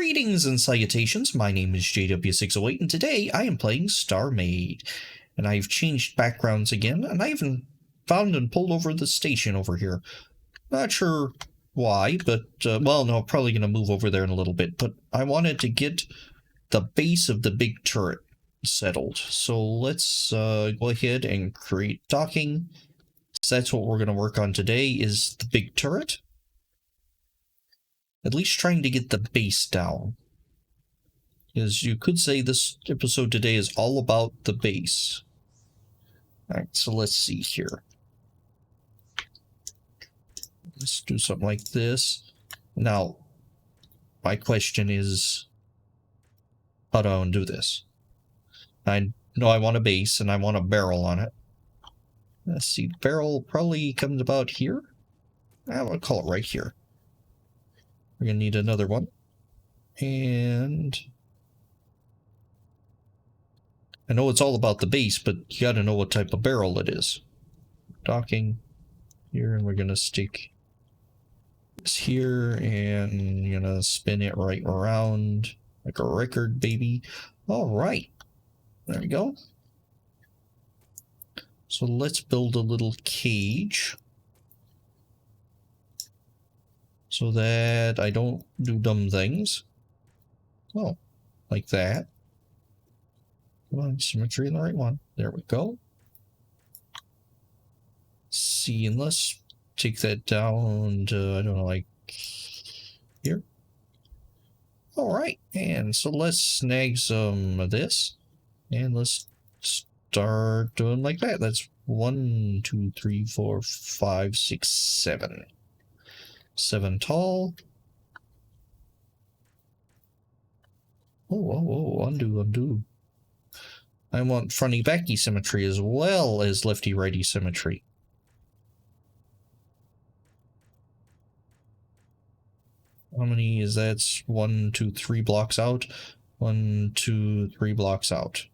Greetings and salutations, my name is JW608 and today I am playing StarMade. And I've changed backgrounds again, and I even found and pulled over the station over here. Not sure why, but, well, no, probably going to move over there in a little bit, but I wanted to get the base of the big turret settled. So let's go ahead and create docking. So that's what we're going to work on today, is the big turret. At least trying to get the base down. Because you could say this episode today is all about the base. Alright, so let's see here. Let's do something like this. Now, my question is, how do I want to do this? I know I want a base and I want a barrel on it. Let's see, the barrel probably comes about here. I'll call it right here. We're going to need another one. And I know it's all about the base, but you got to know what type of barrel it is. Docking here, and we're going to stick this here, and you're going to spin it right around like a record, baby. All right. There we go. So let's build a little cage, so that I don't do dumb things. Oh, like that. Come on, symmetry in the right one. There we go. See, and let's take that down to, I don't know, like here. Alright, and so let's snag some of this, and let's start doing like that. That's 1, 2, 3, 4, 5, 6, 7. 7 tall. Oh, undo. I want fronty-backy symmetry as well as lefty-righty symmetry. How many is that? 1, 2, 3 blocks out. 1, 2, 3 blocks out.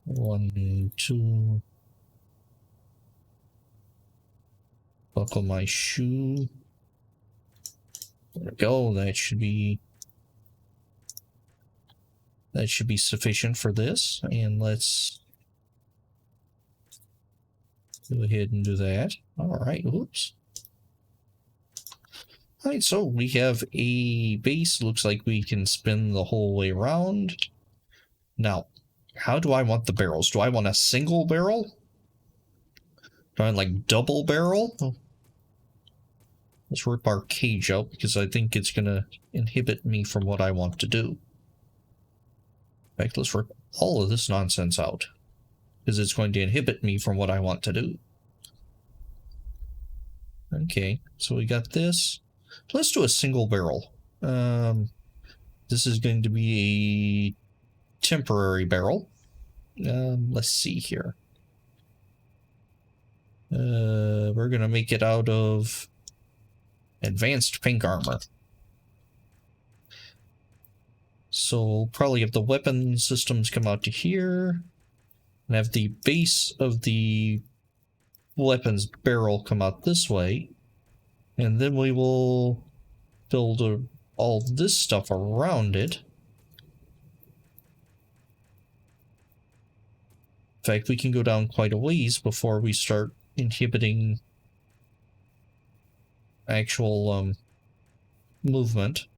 1, 2. Buckle my shoe. There we go. That should be sufficient for this. And let's go ahead and do that. All right. Oops. All right. So we have a base. Looks like we can spin the whole way around. Now, how do I want the barrels? Do I want a single barrel? Do I want like double barrel? Let's rip our cage out because I think it's going to inhibit me from what I want to do. In fact, let's rip all of this nonsense out because it's going to inhibit me from what I want to do. Okay, so we got this. Let's do a single barrel. This is going to be a temporary barrel. Let's see here. We're going to make it out of advanced pink armor. So we'll probably have the weapon systems come out to here, and have the base of the weapons barrel come out this way, and then we will build all this stuff around it. In fact, we can go down quite a ways before we start inhibiting actual movement.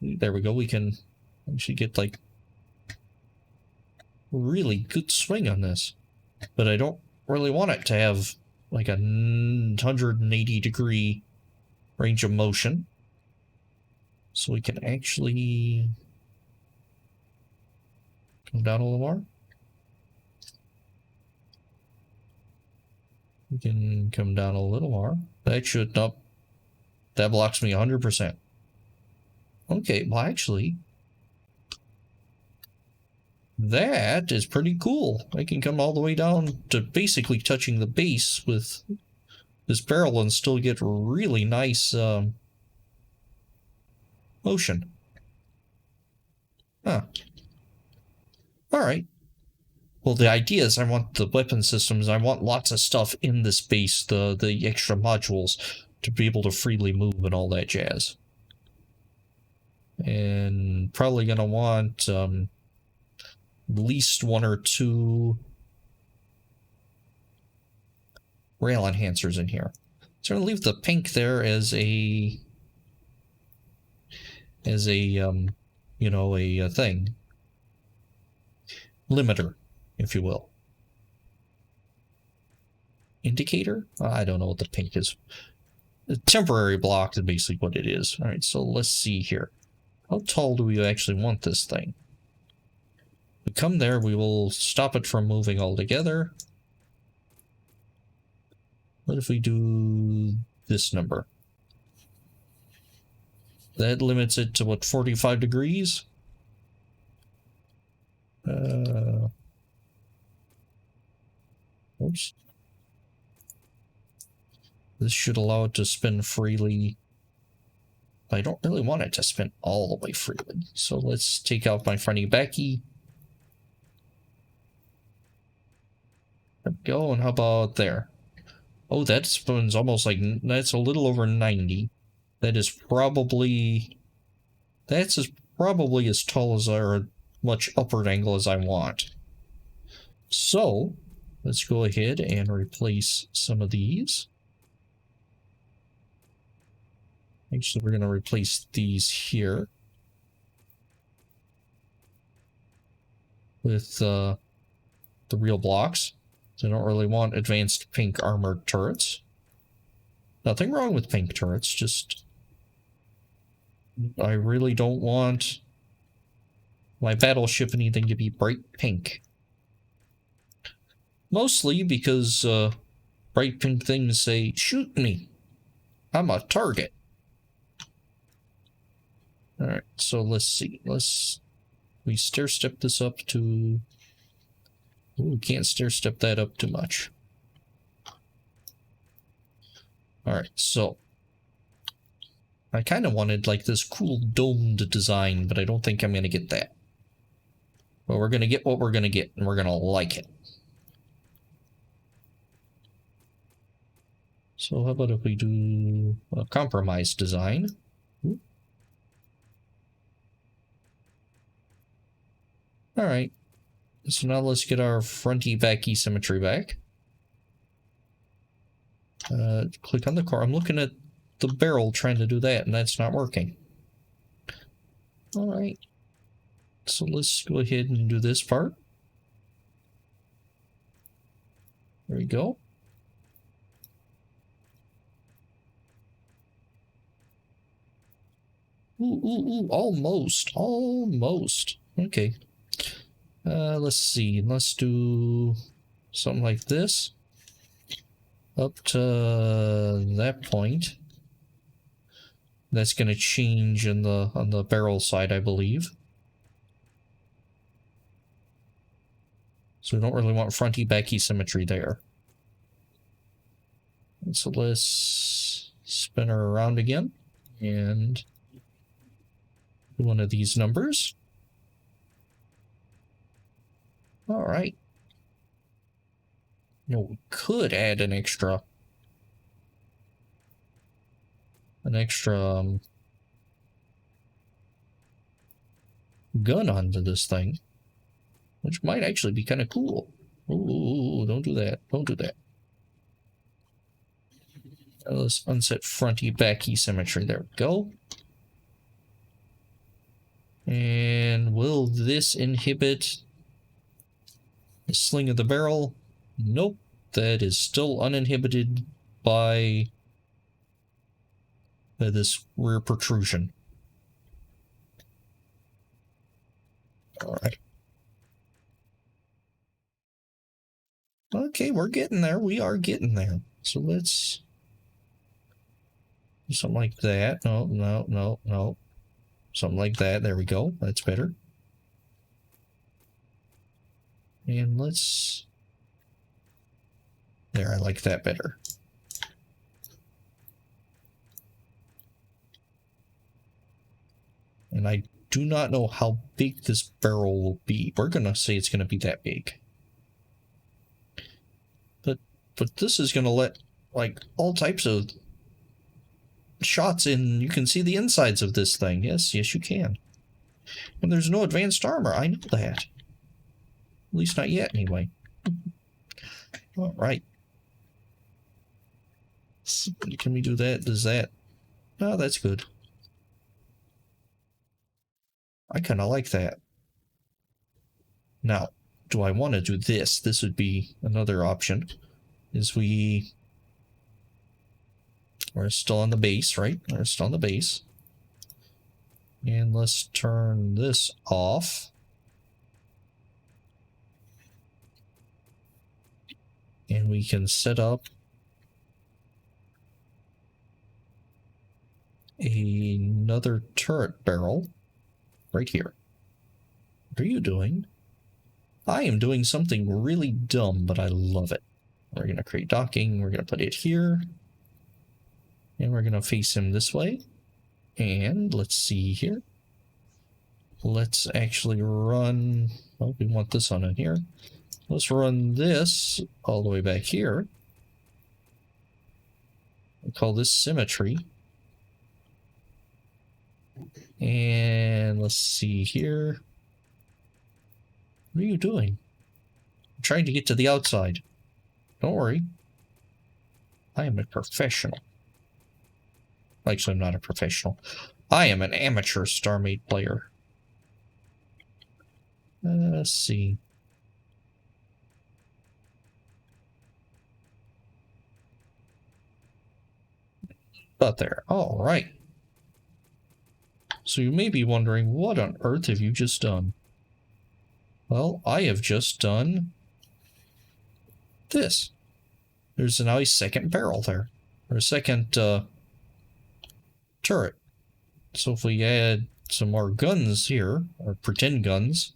There we go. We can actually get like really good swing on this, but I don't really want it to have like a 180-degree range of motion. So we can actually come down a little more. We can come down a little more. That should not. That blocks me 100%. Okay, well, actually, that is pretty cool. I can come all the way down to basically touching the base with this barrel and still get really nice motion. Huh. Alright. Well, the idea is I want the weapon systems, I want lots of stuff in this base, the extra modules. to be able to freely move and all that jazz. And probably going to want at least 1 or 2 rail enhancers in here. So I'm going to leave the pink there as a you know, a thing. Limiter, if you will. Indicator? I don't know what the pink is. A temporary block is basically what it is. All right, so let's see here. How tall do we actually want this thing? We come there, we will stop it from moving altogether. What if we do this number? That limits it to, what, 45 degrees? Oops. This should allow it to spin freely. I don't really want it to spin all the way freely. So let's take out my fronty backy. There we go, and how about there? Oh, that spins almost like, that's a little over 90. That is probably, that's probably as tall as or much upward angle as I want. So let's go ahead and replace some of these. Actually, we're going to replace these here with the real blocks. So I don't really want advanced pink armored turrets. Nothing wrong with pink turrets, just I really don't want my battleship anything to be bright pink. Mostly because bright pink things say, shoot me, I'm a target. Alright, so let's see. We stair-step this up to... Ooh, we can't stair-step that up too much. Alright, so... I kind of wanted like this cool domed design, but I don't think I'm going to get that. But we're going to get what we're going to get, and we're going to like it. So how about if we do a compromise design? Ooh. Alright, so now let's get our fronty-backy symmetry back. Click on the core. I'm looking at the barrel trying to do that, and that's not working. Alright, so let's go ahead and do this part. There we go. Ooh, almost. Okay. Let's see. Let's do something like this. Up to that point. That's going to change on the barrel side, I believe. So we don't really want fronty-backy symmetry there. And so let's spin her around again and do one of these numbers. All right. You know, we could add an extra gun onto this thing, which might actually be kind of cool. Ooh, don't do that. Don't do that. Let's unset fronty-backy symmetry. There we go. And will this inhibit the sling of the barrel? Nope. That is still uninhibited by this rear protrusion. Alright. Okay, we're getting there. We are getting there. So let's do something like that. No. Something like that. There we go. That's better. And let's... There, I like that better. And I do not know how big this barrel will be. We're going to say it's going to be that big. But this is going to let, like, all types of shots in, you can see the insides of this thing. Yes, yes you can. And there's no advanced armor, I know that. At least not yet, anyway. Alright. Can we do that? Does that? Oh, that's good. I kind of like that. Now, do I want to do this? This would be another option. Is we're still on the base, right? We're still on the base. And let's turn this off. And we can set up another turret barrel right here. What are you doing? I am doing something really dumb, but I love it. We're going to create docking. We're going to put it here. And we're going to face him this way. And let's see here. Let's actually run... Oh, we want this on in here. Let's run this all the way back here. We'll call this symmetry. And let's see here. What are you doing? I'm trying to get to the outside. Don't worry. I am a professional. Actually, I'm not a professional. I am an amateur StarMade player. Let's see. About there. All right. So you may be wondering, what on earth have you just done? Well, I have just done this. There's now a second barrel there. Or a second turret. So if we add some more guns here, or pretend guns,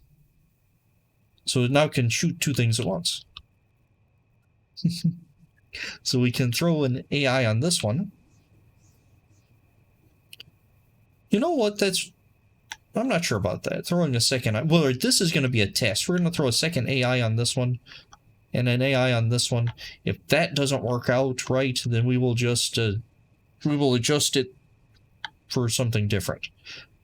so it now can shoot two things at once. So we can throw an AI on this one. You know what, I'm not sure about that. Throwing a second... Well, this is going to be a test. We're going to throw a second AI on this one, and an AI on this one. If that doesn't work out right, then we will just... we will adjust it for something different.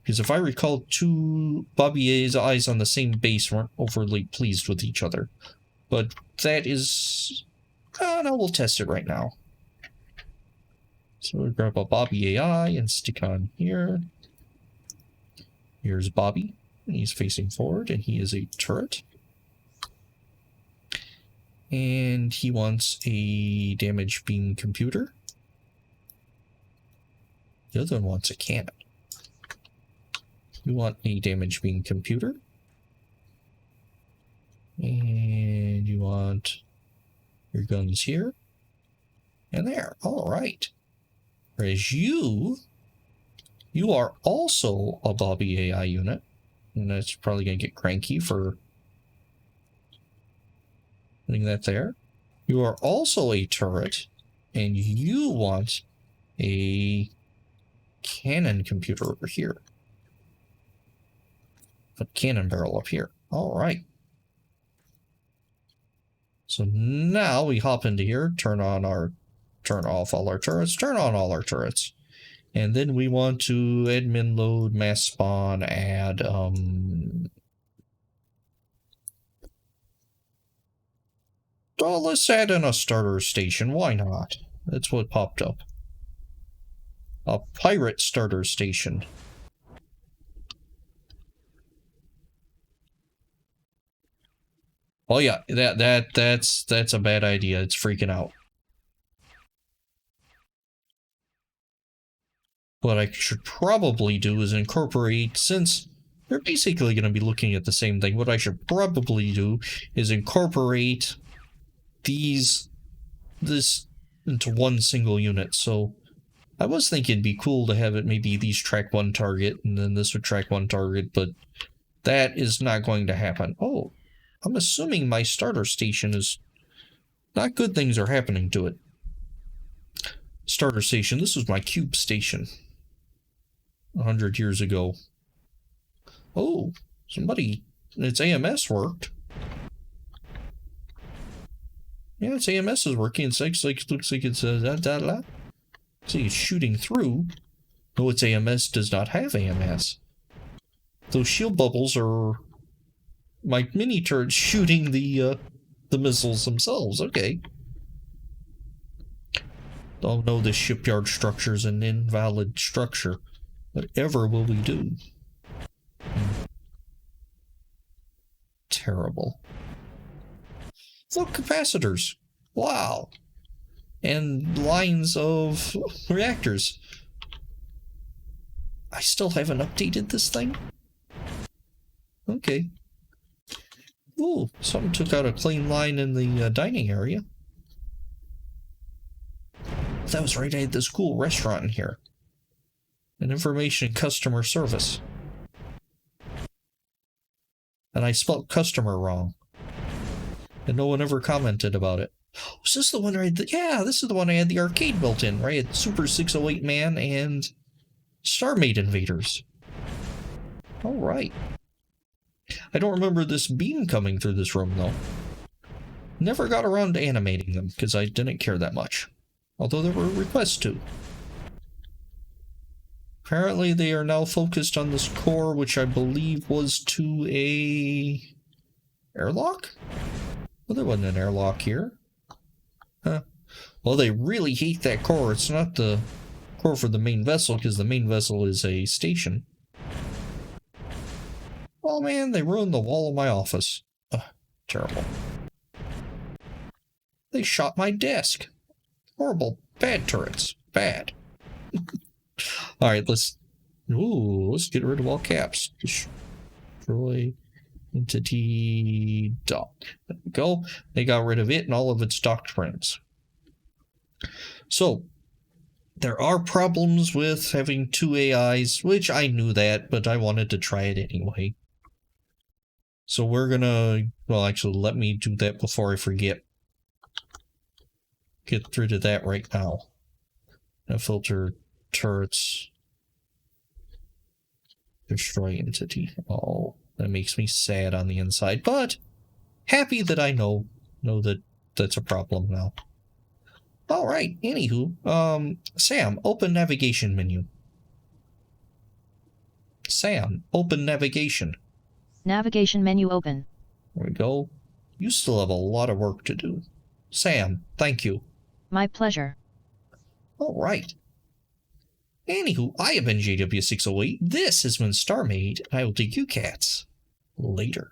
Because if I recall, two Bobby's eyes on the same base weren't overly pleased with each other. But that is... Oh, no, we'll test it right now. So we'll grab a Bobby AI and stick on here. Here's Bobby, and he's facing forward, and he is a turret. And he wants a damage beam computer. The other one wants a cannon. You want a damage beam computer. And you want your guns here. And there. All right. Whereas you are also a Bobby AI unit. And that's probably going to get cranky for putting that there. You are also a turret. And you want a cannon computer over here. A cannon barrel up here. All right. So now we hop into here, turn off all our turrets, turn on all our turrets. And then we want to admin load, mass spawn, add, oh, let's add in a starter station. Why not? That's what popped up. A pirate starter station. Oh yeah, that's a bad idea. It's freaking out. What I should probably do is incorporate, since they're basically going to be looking at the same thing, what I should probably do is incorporate this into one single unit. So I was thinking it'd be cool to have it maybe these track one target, and then this would track one target, but that is not going to happen. Oh, I'm assuming my starter station is... Not good things are happening to it. Starter station, this was my cube station. 100 years ago. Oh, somebody... Its AMS worked. Yeah, its AMS is working. It looks like it's See, it's shooting through. No, its AMS does not have AMS. Those shield bubbles are my mini turrets shooting the missiles themselves. Okay. Oh no, this shipyard structure is an invalid structure. Whatever will we do? Terrible. Look, capacitors. Wow. And lines of reactors. I still haven't updated this thing? Okay. Ooh, someone took out a clean line in the dining area. That was right, I had this cool restaurant in here. And information customer service. And I spelled customer wrong. And no one ever commented about it. Was this the one I had yeah, this is the one I had the arcade built in, right? It's Super 608 Man and StarMade invaders. Alright. I don't remember this beam coming through this room, though. Never got around to animating them, because I didn't care that much. Although there were requests to. Apparently they are now focused on this core, which I believe was to a airlock? Well, there wasn't an airlock here. Huh. Well, they really hate that core. It's not the core for the main vessel, because the main vessel is a station. Oh man, they ruined the wall of my office. Ugh, terrible. They shot my desk. Horrible. Bad turrets. Bad. Alright, let's get rid of all caps. Destroy entity dock. There we go. They got rid of it and all of its docked friends. So, there are problems with having two AIs, which I knew that, but I wanted to try it anyway. So we're gonna, well, actually, let me do that before I forget. Get rid of that right now. Now filter turrets. Destroy entity. Oh, that makes me sad on the inside, but happy that I know that that's a problem now. All right, anywho, Sam, open navigation menu. Sam, open navigation. Navigation menu open. There we go. You still have a lot of work to do. Sam, thank you. My pleasure. All right. Anywho, I have been JW608. This has been StarMade, and I will take you cats later.